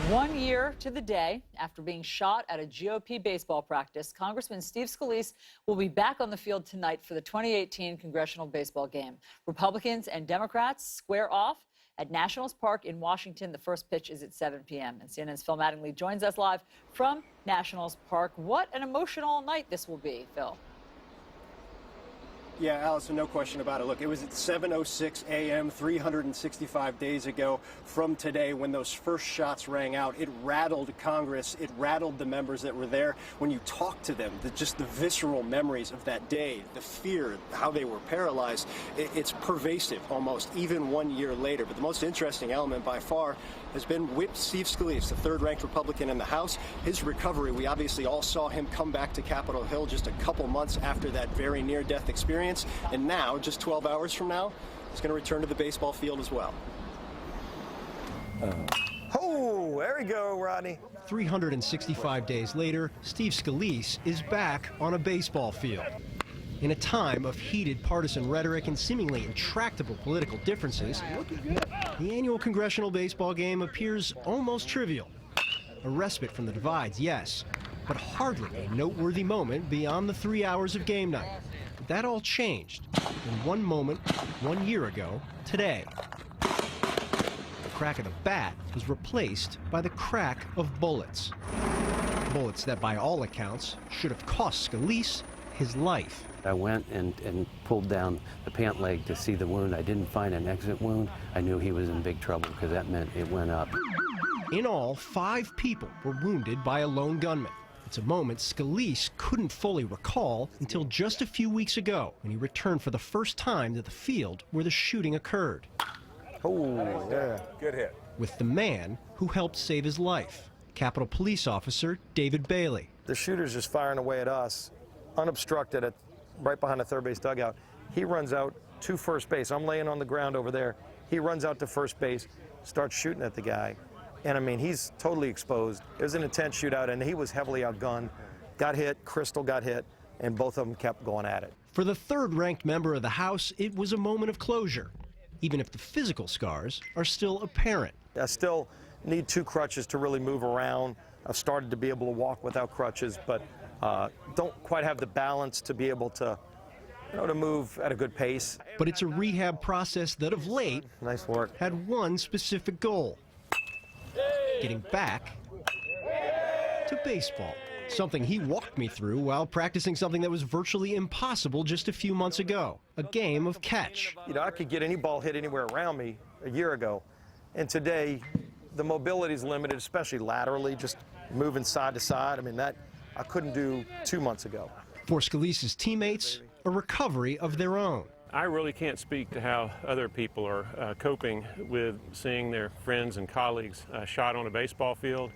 1 year to the day after being shot at a GOP baseball practice, Congressman Steve Scalise will be back on the field tonight for the 2018 Congressional baseball game. Republicans and Democrats square off at Nationals Park in Washington. The first pitch is at 7 p.m. And CNN's Phil Mattingly joins us live from Nationals Park. What an emotional night this will be, Phil. Yeah, Allison, no question about it. Look, it was at 7:06 a.m. 365 days ago from today when those first shots rang out. It rattled Congress. It rattled the members that were there. When you talk to them, just the visceral memories of that day, the fear, how they were paralyzed, it's pervasive almost, even 1 year later. But the most interesting element by far has been with Steve Scalise, the third-ranked Republican in the House. His recovery, we obviously all saw him come back to Capitol Hill just a couple months after that very near-death experience. And now, just 12 hours from now, he's going to return to the baseball field as well. Oh, there we go, Rodney. 365 days later, Steve Scalise is back on a baseball field. In a time of heated partisan rhetoric and seemingly intractable political differences, the annual Congressional baseball game appears almost trivial. A respite from the divides, yes, but hardly a noteworthy moment beyond the 3 hours of game night. But that all changed in one moment 1 year ago today. The crack of the bat was replaced by the crack of bullets. Bullets that, by all accounts, should have cost Scalise his life. I went and pulled down the pant leg to see the wound. I didn't find an exit wound. I knew he was in big trouble because that meant it went up. In all, 5 people were wounded by a lone gunman. It's a moment Scalise couldn't fully recall until just a few weeks ago when he returned for the first time to the field where the shooting occurred. Oh, yeah. Good hit. With the man who helped save his life, Capitol Police Officer David Bailey. The shooter's just firing away at us, unobstructed, right behind the third base dugout. He runs out to first base. I'm laying on the ground over there. He runs out to first base, starts shooting at the guy. And I mean, he's totally exposed. It was an intense shootout, and he was heavily outgunned. Got hit, Crystal got hit, and both of them kept going at it. For the third-ranked member of the House, it was a moment of closure, even if the physical scars are still apparent. I still need 2 crutches to really move around. I've started to be able to walk without crutches, but don't quite have the balance to be able to, to move at a good pace. But it's a rehab process that of late Nice work. had one specific goal: getting back to baseball. Something he walked me through while practicing something that was virtually impossible just a few months ago, a game of catch. I could get any ball hit anywhere around me a year ago, and today the mobility is limited, especially laterally, just moving side to side. I mean, that I couldn't do 2 months ago. For Scalise's teammates, a recovery of their own. I really can't speak to how other people are coping with seeing their friends and colleagues shot on a baseball field.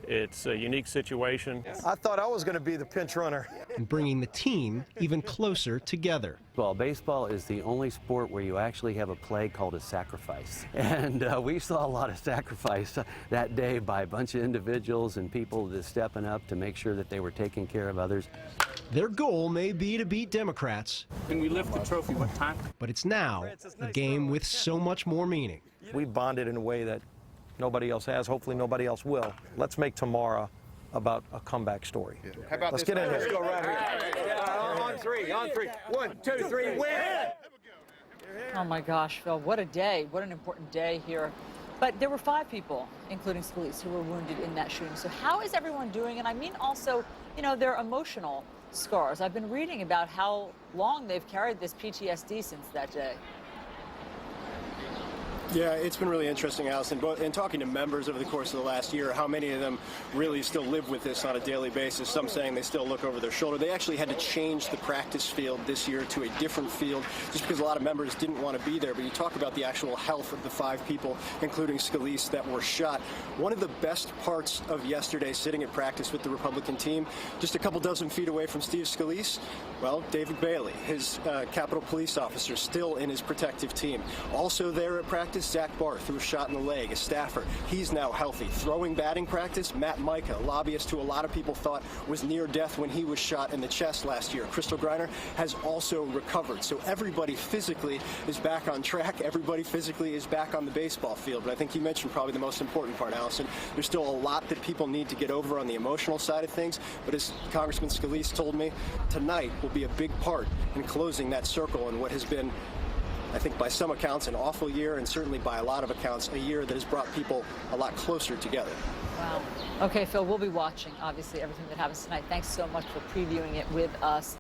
It's a unique situation. I thought I was going to be the pinch runner. And bringing the team even closer together. Well, baseball is the only sport where you actually have a play called a sacrifice. And we saw a lot of sacrifice that day by a bunch of individuals and people just stepping up to make sure that they were taking care of others. Their goal may be to beat Democrats. When we lift the trophy, what time? But it's now a game with so much more meaning. We bonded in a way that nobody else has. Hopefully nobody else will. Let's make tomorrow about a comeback story. How about Let's this? get in here. Let's go right here. On three. 1, 2, 3, win! Oh my gosh, Phil, what a day. What an important day here. But there were 5 people, including Scalise, who were wounded in that shooting. So how is everyone doing? And I mean also, their emotional scars. I've been reading about how long they've carried this PTSD since that day. Yeah, it's been really interesting, Allison, in talking to members over the course of the last year, how many of them really still live with this on a daily basis, some saying they still look over their shoulder. They actually had to change the practice field this year to a different field just because a lot of members didn't want to be there. But you talk about the actual health of the 5 people, including Scalise, that were shot. One of the best parts of yesterday, sitting at practice with the Republican team, just a couple dozen feet away from Steve Scalise, well, David Bailey, his Capitol Police officer, still in his protective team. Also there at practice, His Zach Barth, who was shot in the leg, a staffer, he's now healthy. Throwing batting practice, Matt Micah, a lobbyist who a lot of people thought was near death when he was shot in the chest last year. Crystal Griner has also recovered. So everybody physically is back on track. Everybody physically is back on the baseball field. But I think you mentioned probably the most important part, Allison. There's still a lot that people need to get over on the emotional side of things. But as Congressman Scalise told me, tonight will be a big part in closing that circle in what has been, I think by some accounts, an awful year, and certainly by a lot of accounts, a year that has brought people a lot closer together. Wow. Okay, Phil, we'll be watching, obviously, everything that happens tonight. Thanks so much for previewing it with us.